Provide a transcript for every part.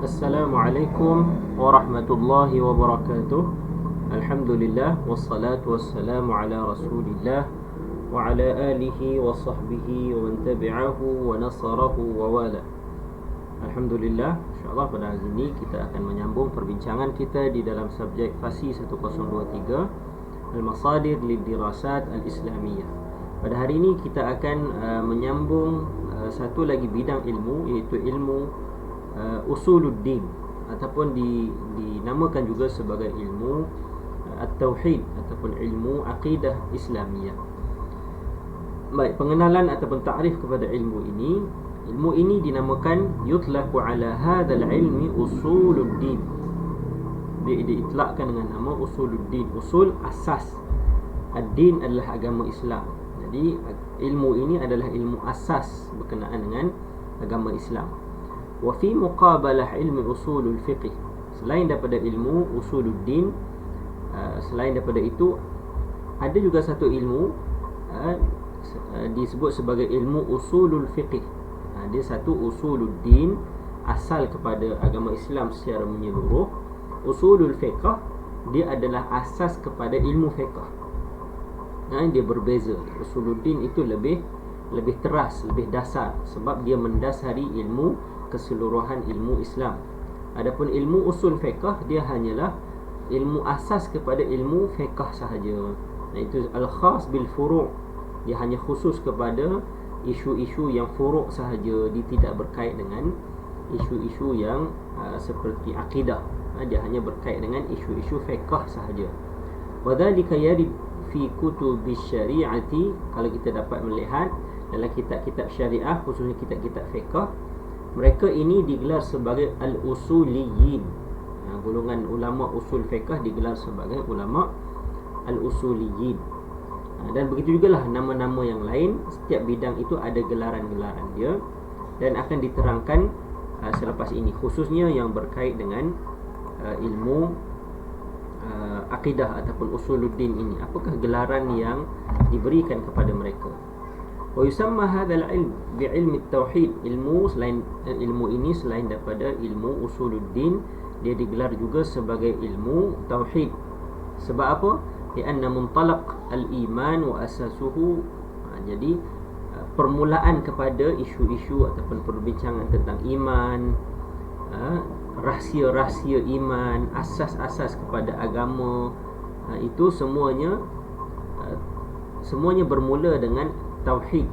Assalamualaikum warahmatullahi wabarakatuh. Alhamdulillah wassalatu wassalamu ala Rasulillah wa ala alihi wa sahbihi wa man tabi'ahu wa nasarahu wa wala. Alhamdulillah, insyaAllah pada hari ini kita akan menyambung perbincangan kita di dalam subjek Fasi 1023 Al-Masadir Lid-Dirasat Al-Islamiyah. Pada hari ini kita akan menyambung satu lagi bidang ilmu, iaitu ilmu Usuluddin, ataupun dinamakan juga sebagai ilmu At-Tauhid ataupun ilmu Aqidah Islamiyah. Baik, pengenalan ataupun takrif kepada ilmu ini. Ilmu ini dinamakan yutlaqu ala hadzal ilmi Usuluddin. Dia diitlakkan dengan nama Usuluddin. Usul, asas. Ad-din adalah agama Islam. Jadi ilmu ini adalah ilmu asas berkenaan dengan agama Islam. Wa fi muqabalah ilmi usulul fiqh, selain daripada ilmu usuluddin, selain daripada itu ada juga satu ilmu disebut sebagai ilmu usulul fiqh. Dia satu usuluddin, asal kepada agama Islam secara menyeluruh. Usulul fiqh dia adalah asas kepada ilmu fiqh. Dia berbeza. Usuluddin itu lebih teras, lebih dasar, sebab dia mendasari ilmu keseluruhan ilmu Islam. Adapun ilmu usul fiqh dia hanyalah ilmu asas kepada ilmu fiqh sahaja. Itu al-khas bil furu'. Dia hanya khusus kepada isu-isu yang furu' sahaja, dia tidak berkait dengan isu-isu yang seperti akidah. Dia hanya berkait dengan isu-isu fiqh sahaja. Wa dzalika yarid fi kutubis syari'ati. Kalau kita dapat melihat dalam kitab-kitab syariah, khususnya kitab-kitab fiqh, mereka ini digelar sebagai al-usuliyin. Golongan ulama usul fiqh digelar sebagai ulama al-usuliyin. Dan begitu jugalah nama-nama yang lain. Setiap bidang itu ada gelaran-gelaran dia, dan akan diterangkan selepas ini, khususnya yang berkait dengan ilmu akidah ataupun usuluddin ini. Apakah gelaran yang diberikan kepada mereka? Wa yusamma hadzal ilm bi ilmi tauhid. Ilmu ini selain daripada ilmu usuluddin, dia digelar juga sebagai ilmu tauhid. Sebab apa? Lianna muntalaq al-iman wa asasuhu. Jadi permulaan kepada isu-isu ataupun perbincangan tentang iman, rahsia-rahsia iman, asas-asas kepada agama, itu semuanya bermula dengan tauhid.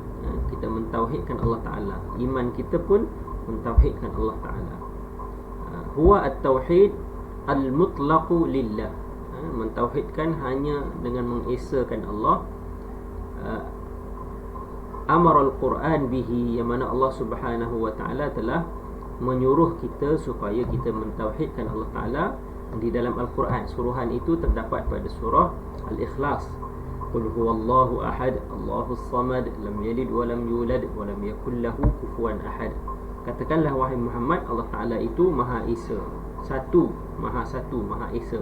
Kita mentauhidkan Allah Ta'ala. Iman kita pun mentauhidkan Allah Ta'ala. Huwa at-tauhid al-mutlaqu lillah. Mentauhidkan hanya dengan mengesakan Allah. Amara al-Quran bihi, yang mana Allah Subhanahu wa Ta'ala telah menyuruh kita supaya kita mentauhidkan Allah Ta'ala di dalam Al-Quran. Suruhan itu terdapat pada surah Al-Ikhlas. Qul huwallahu ahad, Allahus samad, lam yalid wa lam yulad wa lam yakul lahu kufuwan ahad. Katakanlah wahai Muhammad, Allah Ta'ala itu Maha Esa, satu, Maha Esa.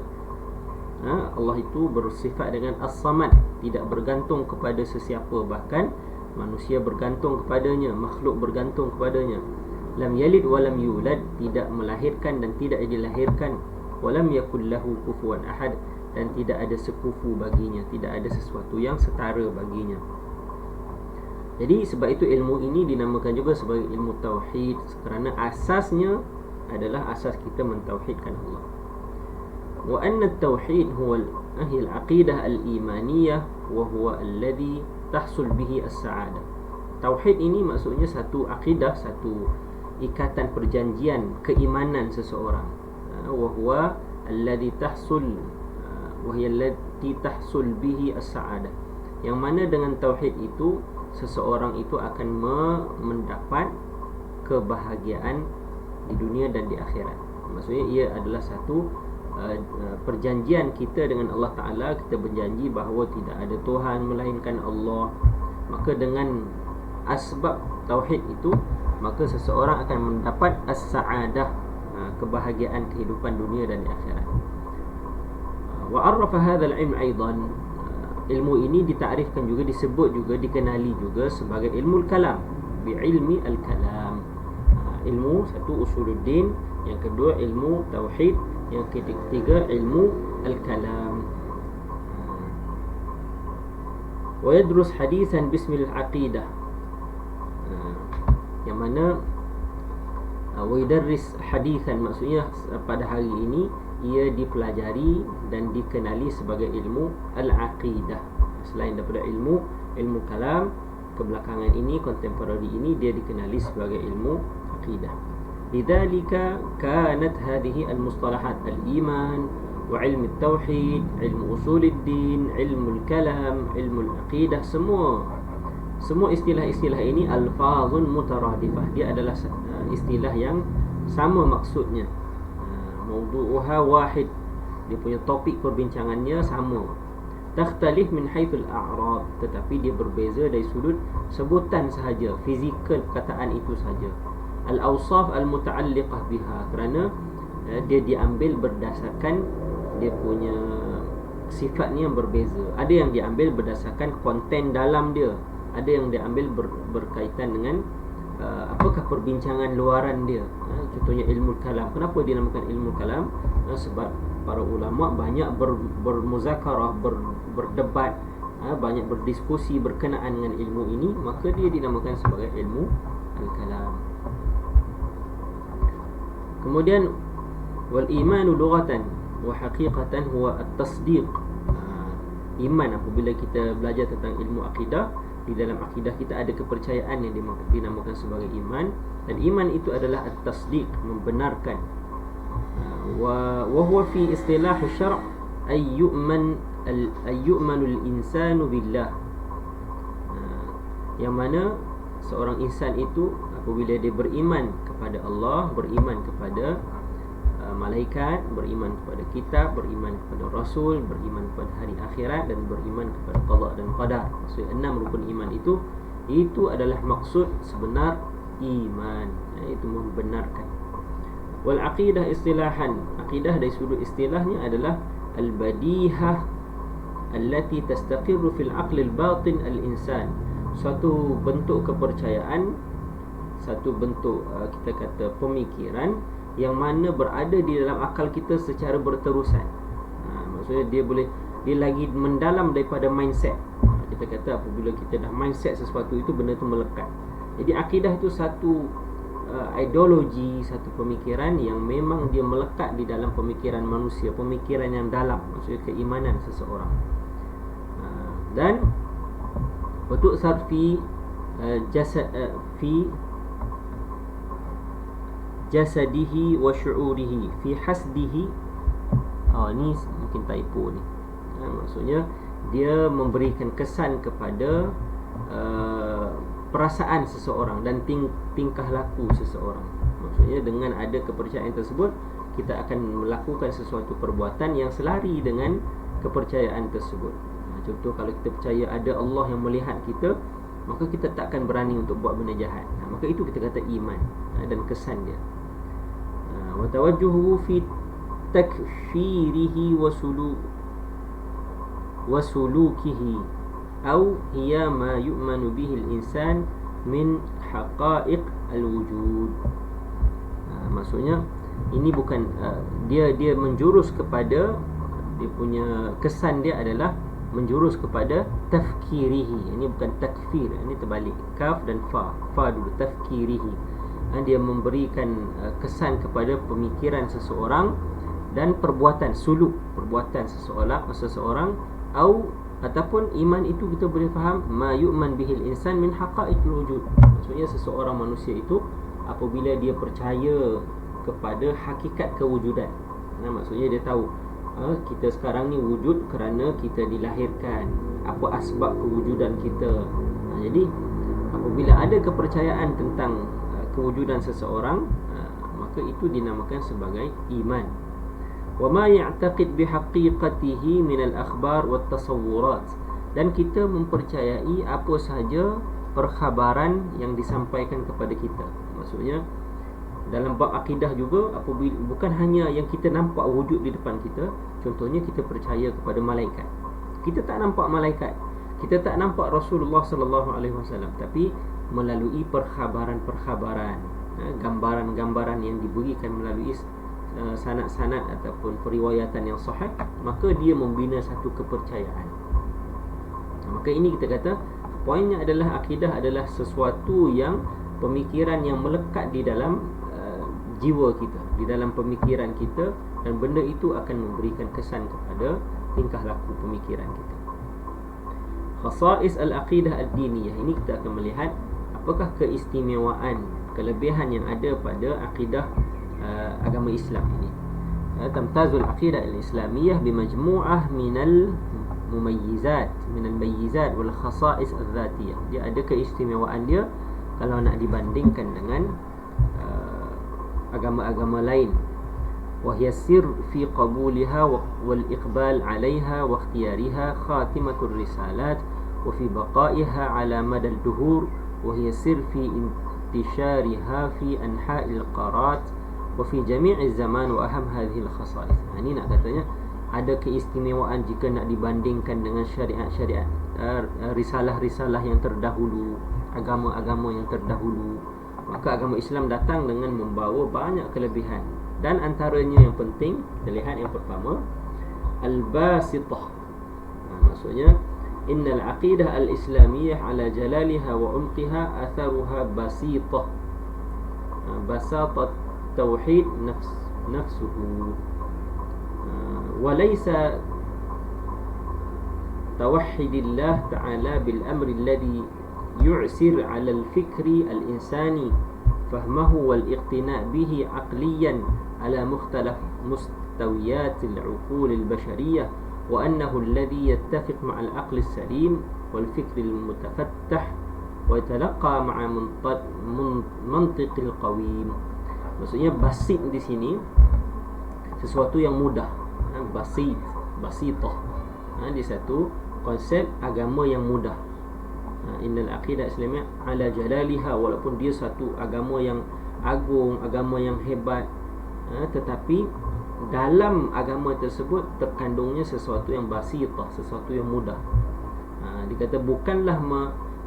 Allah itu bersifat dengan As-Samad, tidak bergantung kepada sesiapa, bahkan manusia bergantung kepadanya, makhluk bergantung kepadanya. Lam yalid wa lam yulad, tidak melahirkan dan tidak dilahirkan. Wa lam yakul lahu kufuwan ahad, dan tidak ada sekufu baginya, tidak ada sesuatu yang setara baginya. Jadi sebab itu ilmu ini dinamakan juga sebagai ilmu tauhid, kerana asasnya adalah asas kita mentauhidkan Allah. Wa anna at-tauhid huwa al-aqidah al-imaniyah wa huwa alladhi tahsul bihi as-sa'adah. Tauhid ini maksudnya satu akidah, satu ikatan perjanjian keimanan seseorang. Wa huwa alladhi tahsul wahiyallati tahsul bihi as-sa'adah, yang mana dengan tauhid itu seseorang itu akan mendapat kebahagiaan di dunia dan di akhirat. Maksudnya ia adalah satu perjanjian kita dengan Allah Ta'ala. Kita berjanji bahawa tidak ada Tuhan melainkan Allah. Maka dengan asbab tauhid itu, maka seseorang akan mendapat as-sa'adah, kebahagiaan kehidupan dunia dan di akhirat. Wa arrafa hadzal ilm aidan, ilmu ini ditakrifkan juga, disebut juga, dikenali juga sebagai ilmu al-kalam, bi ilmi al-kalam. ilmu, satu usuluddin, yang kedua ilmu tauhid, yang ketiga ilmu al-kalam. Wa yadrus hadisan bismil aqidah, yang mana wa yudarris hadisan maksudnya pada hari ini ia dipelajari dan dikenali sebagai ilmu al-aqidah. Selain daripada ilmu kalam, kebelakangan ini, contemporary ini, dia dikenali sebagai ilmu aqidah. Lidzalika kanat hadhihi al-mustalahat al-iman wa ilmu tauhid, ilmu usuluddin, ilmu kalam, ilmu aqidah, semua istilah-istilah ini alfazun mutaradifah. Dia adalah istilah yang sama maksudnya. Mawdu'uha wahid, dia punya topik perbincangannya sama. Takhtalif min haithul a'rab, tetapi dia berbeza dari sudut sebutan sahaja, fizikal perkataan itu sahaja. Al-awsaf al-muta'alliqah biha, kerana dia diambil berdasarkan dia punya sifatnya yang berbeza. Ada yang diambil berdasarkan konten dalam dia, ada yang diambil berkaitan dengan apakah perbincangan luaran dia. Contohnya ilmu kalam. Kenapa dinamakan ilmu kalam? Sebab para ulama banyak bermuzakarah, berdebat, banyak berdiskusi berkenaan dengan ilmu ini, maka dia dinamakan sebagai ilmu al-kalam. Kemudian wal imanu lughatan wa haqiqatan huwa at-tasdiq. Iman, apabila kita belajar tentang ilmu akidah, di dalam akidah kita ada kepercayaan yang dinamakan sebagai iman, dan iman itu adalah at-tasdiq, membenarkan. Wa huwa fi istilah syara' ay yu'manu al-insanu billah, yang mana seorang insan itu apabila dia beriman kepada Allah, beriman kepada malaikat, beriman kepada kitab, beriman kepada rasul, beriman kepada hari akhirat, dan beriman kepada qada dan qadar. Maksudnya 6 rukun iman itu adalah maksud sebenar iman, iaitu membenarkan. Wal aqidah istilahan, aqidah dari sudut istilahnya adalah al-badihah allati tastaqirru fil aqli al-batin al-insan. Suatu bentuk kepercayaan, satu bentuk kita kata pemikiran yang mana berada di dalam akal kita secara berterusan. Maksudnya dia lagi mendalam daripada mindset. Kita kata apabila kita dah mindset sesuatu itu, benda itu melekat. Jadi akidah itu satu ideologi, satu pemikiran yang memang dia melekat di dalam pemikiran manusia, pemikiran yang dalam, maksudnya keimanan seseorang. Dan untuk sarfi jasad fi jasadihi wa syu'urihi fi hasdihi. Ni mungkin typo ni. Maksudnya dia memberikan kesan kepada perasaan seseorang dan tingkah laku seseorang. Maksudnya dengan ada kepercayaan tersebut, kita akan melakukan sesuatu perbuatan yang selari dengan kepercayaan tersebut. Contoh, kalau kita percaya ada Allah yang melihat kita, maka kita takkan berani untuk buat benda jahat. Maka itu kita kata iman, dan kesan dia. Wa tawajjuhu fi takfirihi wa sulukihi au hiya ma yu'manu bihi al-insan min haqa'iq al-wujud. Maksudnya ini bukan dia menjurus kepada, dia punya kesan dia adalah menjurus kepada tafkirihi. Ini bukan takfir, ini terbalik, kaf dan fa dulu, tafkirihi. Dia memberikan kesan kepada pemikiran seseorang dan perbuatan, suluk perbuatan seseorang, ataupun iman itu kita boleh faham ma yu'man bihil insan min haqa'iqil wujud. Maksudnya seseorang manusia itu apabila dia percaya kepada hakikat kewujudan. Maksudnya dia tahu kita sekarang ni wujud kerana kita dilahirkan, apa asbab kewujudan kita. Jadi apabila ada kepercayaan tentang kewujudan seseorang, maka itu dinamakan sebagai iman. Wa ma ya'taqid bihaqiqatihi min al-akhbar wat tasawwurat, dan kita mempercayai apa sahaja perkhabaran yang disampaikan kepada kita. Maksudnya dalam bab akidah juga, apabila bukan hanya yang kita nampak wujud di depan kita. Contohnya kita percaya kepada malaikat. Kita tak nampak malaikat, kita tak nampak Rasulullah sallallahu alaihi wasallam, tapi melalui perkhabaran-perkhabaran. gambaran-gambaran yang diberikan melalui sanad-sanad ataupun periwayatan yang sahih, maka dia membina satu kepercayaan. Maka ini kita kata poinnya adalah akidah adalah sesuatu yang pemikiran yang melekat di dalam jiwa kita, di dalam pemikiran kita, dan benda itu akan memberikan kesan kepada tingkah laku pemikiran kita. Khasa'is al-aqidah ad-diniyah, ini kita akan melihat apakah keistimewaan, kelebihan yang ada pada akidah agama Islam ini. Tamtazul aqidah al-islamiyah bimajmu'ah minal mumayyizat, minal mayyizat wal khasa'is al-dhatiyah. Dia ada keistimewaan dia kalau nak dibandingkan dengan agama-agama lain. Wahya sir fi qabuliha wal iqbal 'alayha wa ikhtiyariha khatimatur risalat wa fi baqaiha 'ala madal duhur wa hiya sir fi intishariha fi anha'il qarat wa fi jami'i zaman wa aham hadhihi al-khasa'is. Ini nak katanya ada keistimewaan jika nak dibandingkan dengan syariat-syariat, risalah-risalah yang terdahulu, agama-agama yang terdahulu. Maka agama Islam datang dengan membawa banyak kelebihan, dan antaranya yang penting kita lihat yang pertama, al-basitah. Maksudnya innal aqidah al-islamiyah ala jalaliha wa umqiha atharuha basitah. Basatat tauhid nafsuhu wa laysa tawahhidillah ta'ala bil amri alladhi yu'sir 'ala al-fikri al-insani fahmahu wal iqtina' bihi 'aqliyan 'ala mukhtalaf mustawiyat al-'uqul al-bashariyah wa annahu alladhi yattafiq ma'a al-'aql as-salim wal fikr al-mutafattah wa yatalaqqa ma'a mantiq al-qawim. Maksudnya basit di sini sesuatu yang mudah, basitah. Di satu konsep agama yang mudah. Innal aqidah islamiyah ala jalaliha, walaupun dia satu agama yang agung, agama yang hebat, tetapi dalam agama tersebut terkandungnya sesuatu yang basitah, sesuatu yang mudah. Dikata bukanlah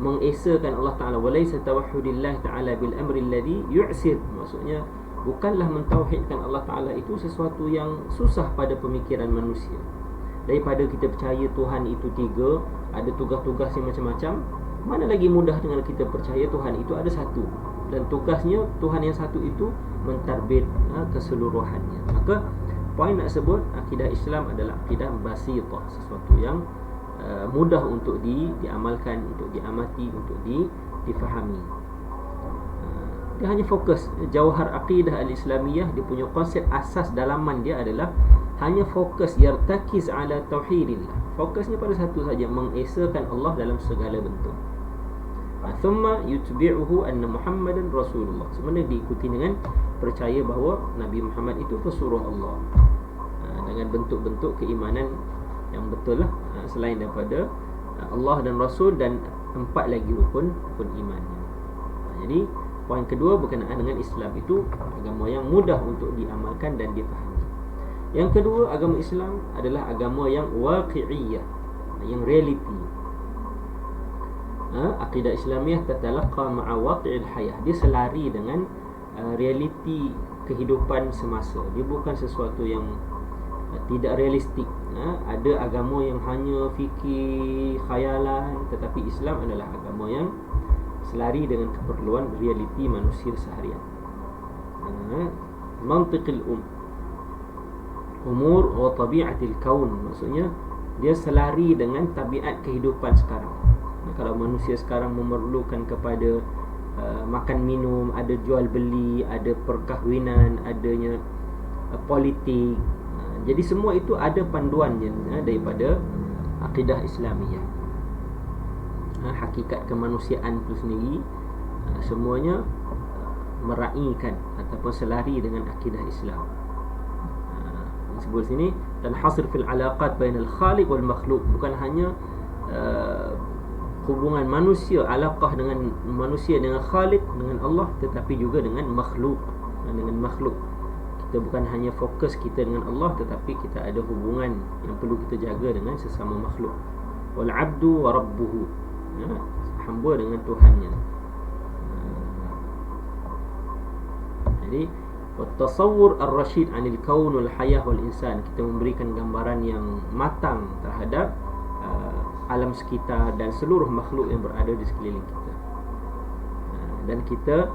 mengesakan Allah Ta'ala, walaysa tawahhudillah Ta'ala bil amri alladhi yu'sir. Maksudnya bukanlah mentauhidkan Allah Ta'ala itu sesuatu yang susah pada pemikiran manusia. Daripada kita percaya Tuhan itu tiga, ada tugas-tugas yang macam-macam, mana lagi mudah dengan kita percaya Tuhan itu ada satu, dan tugasnya Tuhan yang satu itu mentarbit keseluruhannya. Maka poin nak sebut akidah Islam adalah akidah basitah, sesuatu yang mudah untuk diamalkan, untuk diamati, untuk difahami. Dia hanya fokus jauhar aqidah al-islamiyah, dia punya konsep asas dalaman dia adalah hanya fokus yartakiz ala tauhidillah, fokusnya pada satu saja, mengesakan Allah dalam segala bentuk. Thumma yutbi'uhu anna Muhammadan Rasulullah, sebenarnya diikuti dengan percaya bahawa Nabi Muhammad itu pesuruh Allah, dengan bentuk-bentuk keimanan yang betul lah, selain daripada Allah dan Rasul, dan 4 lagi rukun imannya. Jadi poin kedua berkenaan dengan Islam itu agama yang mudah untuk diamalkan dan difahami. Yang kedua, agama Islam adalah agama yang waqi'iyah, yang reality. Akidah Islamiyah tatalaqqa ma'a waqi'il hayah, dia selari dengan realiti kehidupan semasa. Dia bukan sesuatu yang tidak realistik. Ada agama yang hanya fikir khayalan, tetapi Islam adalah agama yang selari dengan keperluan realiti manusia seharian. Mantiqil umur wa tabi'atil kaun, maksudnya dia selari dengan tabiat kehidupan sekarang. Kalau manusia sekarang memerlukan kepada makan minum, ada jual beli, ada perkahwinan, adanya politik, jadi semua itu ada panduannya daripada akidah Islamiyah. Hakikat kemanusiaan itu sendiri semuanya meraihkan ataupun selari dengan akidah Islam. Disebut sini tanhasir fil alaqat bainal khaliq wal makhluq, bukan hanya hubungan manusia, alaqah dengan manusia dengan khaliq, dengan Allah, tetapi juga dengan makhluk. Kita bukan hanya fokus kita dengan Allah, tetapi kita ada hubungan yang perlu kita jaga dengan sesama makhluk. Wal abdu wa rabbuhu, hamba dengan Tuhannya. Jadi tasawwur ar-rasyid 'anil kaun wal hayah wal insan, kita memberikan gambaran yang matang terhadap alam sekitar dan seluruh makhluk yang berada di sekeliling kita. Dan kita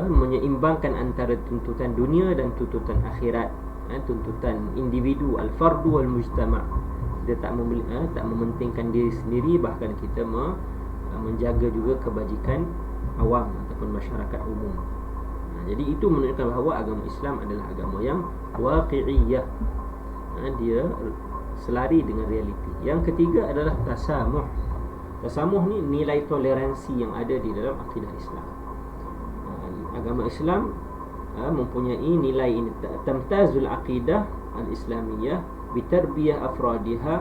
menyeimbangkan antara tuntutan dunia dan tuntutan akhirat, tuntutan individu, al-fardu wal mujtama'. Kita tak mementingkan diri sendiri, bahkan kita menjaga juga kebajikan awam ataupun masyarakat umum. Jadi itu menunjukkan bahawa agama Islam adalah agama yang waqi'iyah. Dia selari dengan realiti. Yang ketiga adalah tasamuh. Tasamuh ni nilai toleransi yang ada di dalam akidah Islam. Agama Islam mempunyai nilai ini. Tamtazul aqidah al-islamiyah bitarbiyah afradiha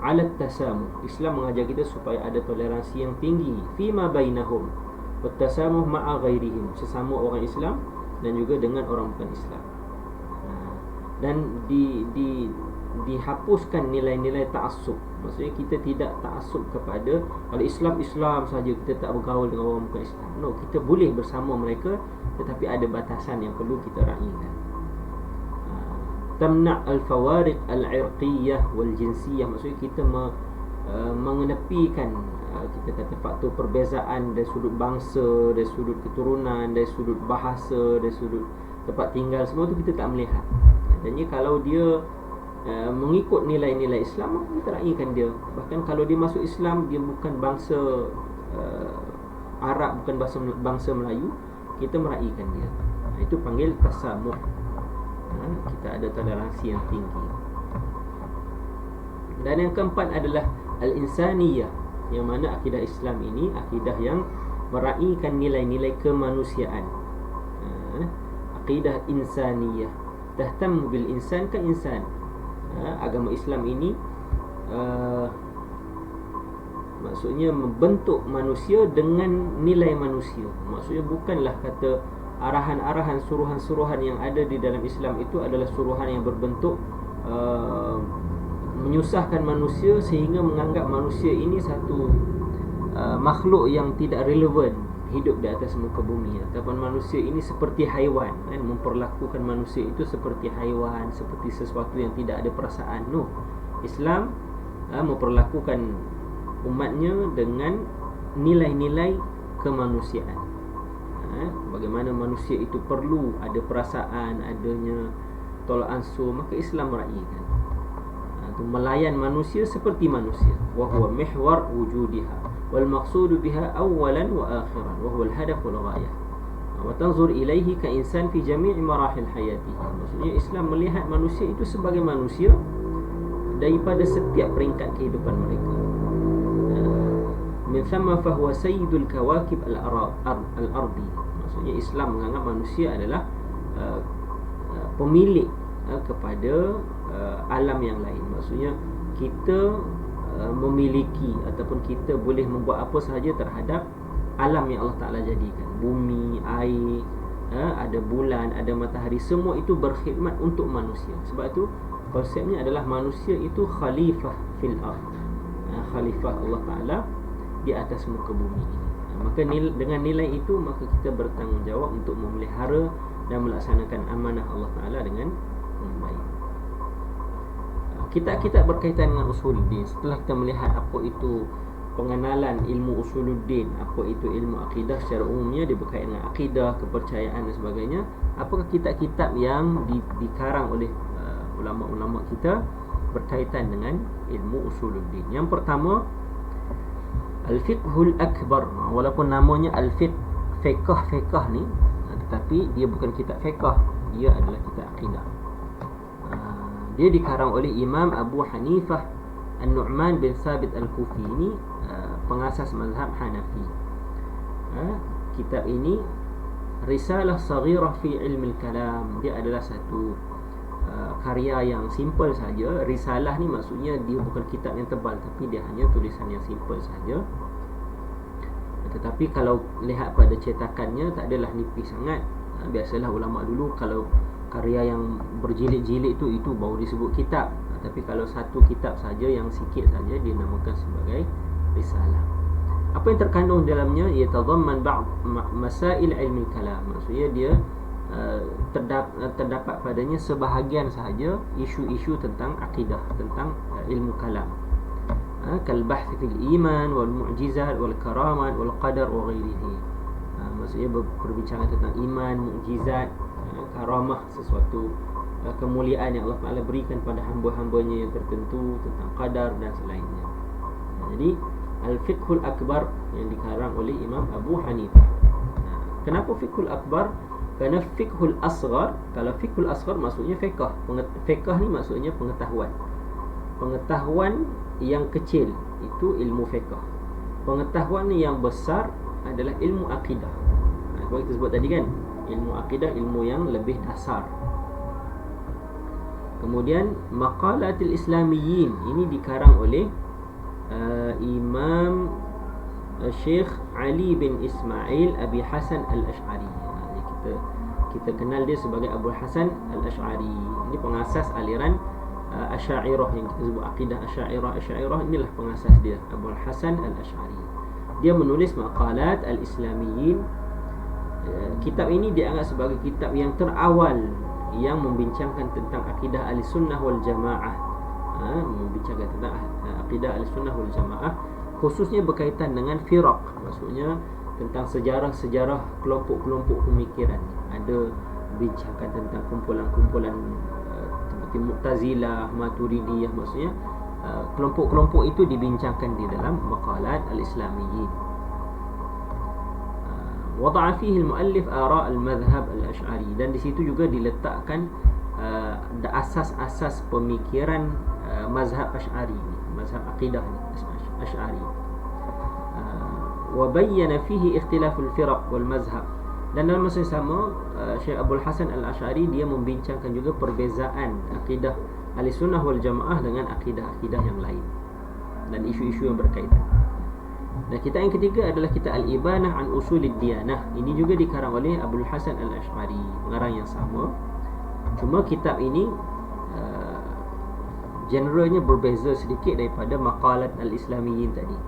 ala tasamuh. Islam mengajar kita supaya ada toleransi yang tinggi fima bainahum wa tasamuh ma'a ghairihim, sesama orang Islam dan juga dengan orang bukan Islam. Dan dihapuskan nilai-nilai ta'assub. Maksudnya kita tidak ta'assub kepada kalau Islam saja, kita tak bergaul dengan orang bukan Islam. No, kita boleh bersama mereka, tetapi ada batasan yang perlu kita raikan. Tamna' al-fawariq al-'irqiyyah wal jinsiyah, maksudnya kita mengenepikan kita kata faktor perbezaan dari sudut bangsa, dari sudut keturunan, dari sudut bahasa, dari sudut tempat tinggal, semua tu kita tak melihat. Dan kalau dia mengikut nilai-nilai Islam, maka kita raikan dia. Bahkan kalau dia masuk Islam, dia bukan bangsa Arab, bukan bangsa Melayu, kita meraikan dia. Itu panggil tasamuh. Kita ada toleransi yang tinggi. Dan yang keempat adalah al-insaniyah, yang mana akidah Islam ini akidah yang meraikan nilai-nilai kemanusiaan. Akidah insaniyah, tahtam bil insan ka insan. Agama Islam ini maksudnya membentuk manusia dengan nilai manusia. Maksudnya bukanlah kata arahan-arahan, suruhan-suruhan yang ada di dalam Islam itu adalah suruhan yang berbentuk menyusahkan manusia sehingga menganggap manusia ini satu makhluk yang tidak relevan hidup di atas muka bumi, ataupun manusia ini seperti haiwan, memperlakukan manusia itu seperti haiwan, seperti sesuatu yang tidak ada perasaan. No, Islam memperlakukan umatnya dengan nilai-nilai kemanusiaan. Bagaimana manusia itu perlu ada perasaan, adanya tolak ansur, maka Islam meraihkan melayan manusia seperti manusia. Wa huwa mihwar wujudiha wal maqsud biha awalan wa akhiran wa huwa al hadaf wal ghayah wa tanzur ilaihi ka insan fi jami' marahil hayatihi. Maksudnya Islam melihat manusia itu sebagai manusia daripada setiap peringkat kehidupan mereka. Min thamma fa huwa sayyidul kawakib al-ardi. Maksudnya Islam menganggap manusia adalah pemilik kepada alam yang lain. Maksudnya kita memiliki ataupun kita boleh membuat apa sahaja terhadap alam yang Allah Ta'ala jadikan. Bumi, air, ada bulan, ada matahari, semua itu berkhidmat untuk manusia. Sebab itu konsepnya adalah manusia itu khalifah fil ard, khalifah Allah Ta'ala di atas muka bumi ini. Maka dengan nilai itu, maka kita bertanggungjawab untuk memelihara dan melaksanakan amanah Allah Ta'ala dengan baik. Kitab-kitab berkaitan dengan usuluddin, setelah kita melihat apa itu pengenalan ilmu usuluddin, apa itu ilmu akidah secara umumnya, dia berkaitan dengan akidah, kepercayaan dan sebagainya. Apakah kitab-kitab yang dikarang oleh ulama-ulama kita berkaitan dengan ilmu usuluddin? Yang pertama, Al-Fiqhul Akbar. Walaupun namanya Al-Fiqh, fiqh ni, tetapi dia bukan kitab fiqh, dia adalah kitab akidah. Dia dikarang oleh Imam Abu Hanifah An-Nu'man bin Thabit Al-Kufi. Ini pengasas mazhab Hanafi. Kitab ini risalah saghirah fi ilmi al-kalam. Dia adalah satu karya yang simple saja. Risalah ni maksudnya dia bukan kitab yang tebal, tapi dia hanya tulisan yang simple saja. Tetapi kalau lihat pada cetakannya, tak adalah nipis sangat. Biasalah ulama dulu kalau karya yang berjilid-jilid itu baru disebut kitab. Tapi kalau satu kitab saja yang sikit saja, dia namakan sebagai risalah. Apa yang terkandung dalamnya? Ia tadamman ba'd masail ilmi kalam. Maksudnya dia terdapat padanya sebahagian sahaja isu-isu tentang akidah, tentang ilmu kalam, kal bahth fil iman wal mu'jizat wal karamat wal qadar wa ghairihi. Maksudnya berbincang tentang iman, mukjizat, karamah, sesuatu kemuliaan yang Allah Ta'ala berikan pada hamba-hambanya yang tertentu, tentang qadar dan selainnya. Jadi Al-Fiqhul Akbar yang dikarang oleh Imam Abu Hanifah. Kenapa Fiqhul Akbar? Kerana Fiqhul Asghar, kalau Fiqhul Asghar maksudnya fiqh. Fiqh ni maksudnya pengetahuan. Pengetahuan yang kecil itu ilmu fiqh. Pengetahuan yang besar adalah ilmu akidah. Seperti kita sebut tadi kan, ilmu akidah, ilmu yang lebih dasar. Kemudian Maqalatul Islamiyyin, ini dikarang oleh Imam Syekh Ali bin Ismail Abi Hasan Al-Ash'ari. Kita kenal dia sebagai Abu Hasan Al-Ash'ari. Ini pengasas aliran Asy'ariyah yang kita sebut akidah Asy'ariyah. Inilah pengasas dia, Abu Hasan Al-Ash'ari. Dia menulis Maqalat Al-Islamiyyin. Kitab ini dianggap sebagai kitab yang terawal yang membincangkan tentang akidah Ahlussunnah wal Jamaah. Membincangkan tentang akidah Ahlussunnah wal Jamaah, khususnya berkaitan dengan firaq, maksudnya tentang sejarah-sejarah kelompok-kelompok pemikiran. Ada bincangkan tentang kumpulan-kumpulan seperti Mu'tazilah, Maturidiyah, maksudnya kelompok-kelompok itu dibincangkan di dalam Maqalat Al-Islamiyyin. Wada'a fihi al-muallif ara' al-madhhab al-Ash'ari, dan di situ juga diletakkan asas-asas pemikiran mazhab Ash'ari, mazhab akidah Ash'ari. Wa bayyana fihi ikhtilaful firaq wal mazhab, dan dalam masa yang sama Syekh Abdul Hasan Al-Ash'ari dia membincangkan juga perbezaan akidah Ahlussunnah wal Jamaah dengan akidah-akidah yang lain dan isu-isu yang berkaitan. Dan kitab yang ketiga adalah kitab Al-Ibanah an Usulid Diyanah. Ini juga dikarang oleh Abdul Hasan Al-Ash'ari, pengarang yang sama. Cuma kitab ini genrenya berbeza sedikit daripada Maqalat Al-Islamiyyin tadi.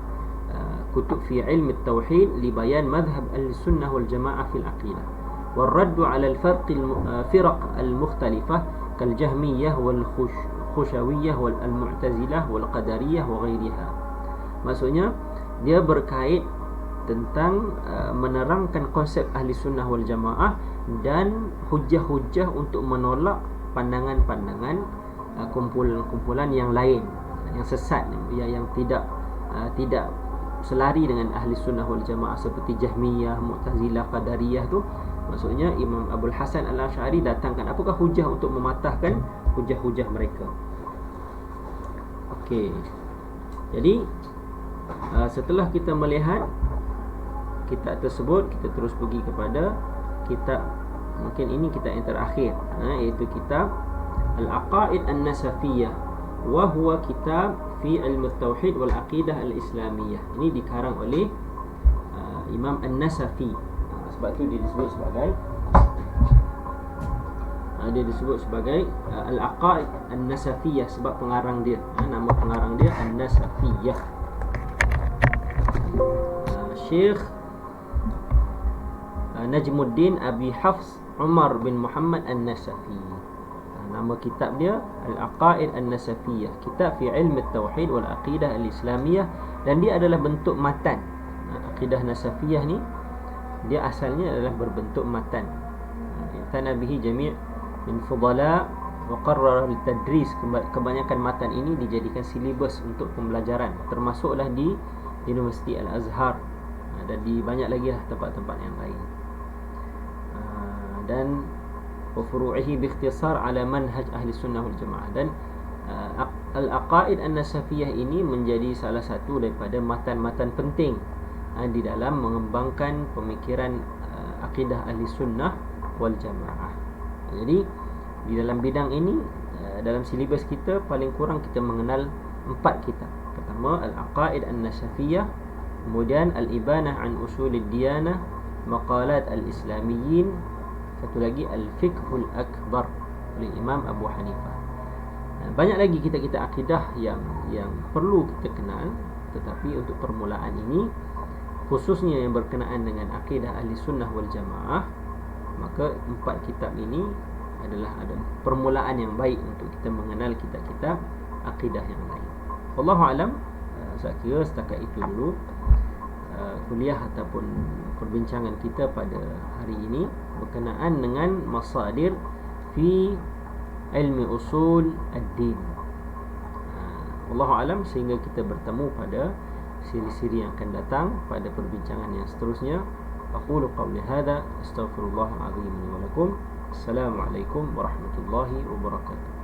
Kutub fi ilm at-tauhid li bayan madhhab Ahlussunnah wal Jamaah fil aqidah wal radd 'ala al-firaq al-mukhtalifah kal Jahmiyah wal Khushawiyah wal Mu'tazilah wal Qadariyah wa ghairiha. Maksudnya dia berkait tentang menerangkan konsep Ahlussunnah wal Jamaah dan hujah-hujah untuk menolak pandangan-pandangan kumpulan-kumpulan yang lain yang sesat, yang tidak selari dengan Ahlussunnah wal Jamaah seperti Jahmiyah, Mu'tazilah, Qadariyah tu. Maksudnya Imam Abdul Hasan Al-Ash'ari datangkan apakah hujah untuk mematahkan hujah-hujah mereka. Okey. Jadi setelah kita melihat kitab tersebut, kita terus pergi kepada kitab, mungkin ini kitab yang terakhir, iaitu kitab Al-Aqaid An-Nasafiyah, wa huwa kitab fi ilmu tauhid wal aqidah al-islamiyah. Ini dikarang oleh Imam An-Nasafi. Sebab tu dia disebut sebagai Al-Aqaid An-Nasafiyah, sebab pengarang dia, nama pengarang dia An-Nasafiyah. Syekh Najmuddin Abi Hafs Umar bin Muhammad An-Nasafi. Nama kitab dia Al-Aqaid An-Nasafiyah, kitab fi ilmu tauhid wal aqidah al-islamiyah, dan dia adalah bentuk matan. Aqidah Nasafiyah ni dia asalnya adalah berbentuk matan. Tana bihi jami' min fudala wa qarrara al-tadris. Kebanyakan matan ini dijadikan silibus untuk pembelajaran, termasuklah di Universiti Al-Azhar dan di banyak lagi lah tempat-tempat yang lain. Dan wa furu'ihi bi ikhtisar ala manhaj ahli sunnah wal jamaah. Dan Al-Aqaid An-Nasafiyah ini menjadi salah satu daripada matan-matan penting di dalam mengembangkan pemikiran akidah ahli sunnah wal jamaah. Jadi di dalam bidang ini, dalam silibus kita paling kurang kita mengenal 4 kitab. Pertama Al-Aqaid An-Nasafiyah, kemudian Al-Ibanah an Usulid Diyanah, Maqalat Al-Islamiyyin, satu lagi Al-Fiqhul Akbar oleh Imam Abu Hanifah. Banyak lagi kitab-kitab akidah yang perlu kita kenal, tetapi untuk permulaan ini, khususnya yang berkenaan dengan akidah ahli sunnah wal jamaah, Maka 4 kitab ini adalah ada permulaan yang baik untuk kita mengenal kitab-kitab akidah yang lain. Wallahu alam. Saya kira setakat itu dulu kuliah ataupun perbincangan kita pada hari ini berkenaan dengan masadir fi ilmi usul ad-din. Wallahu alam, sehingga kita bertemu pada siri-siri yang akan datang pada perbincangan yang seterusnya. Aqulu qawli hadza, astaghfirullahal azim li wa lakum. Assalamualaikum warahmatullahi wabarakatuh.